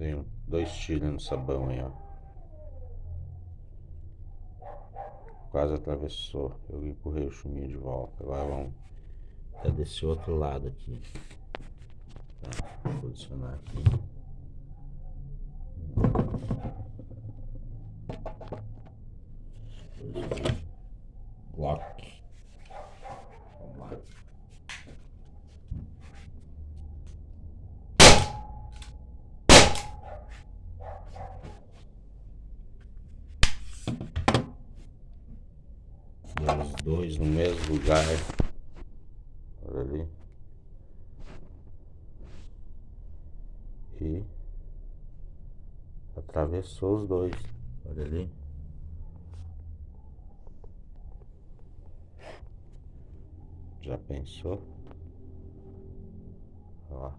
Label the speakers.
Speaker 1: Dei 2 tiros no sabão aí, ó. Quase atravessou. Eu empurrei o chuminho de volta. Agora vamos até desse outro lado aqui. Tá, vou posicionar aqui. Glock. Vamos lá. Deu os dois no mesmo lugar. Olha ali. E atravessou os dois. Olha ali. Já pensou? Ó.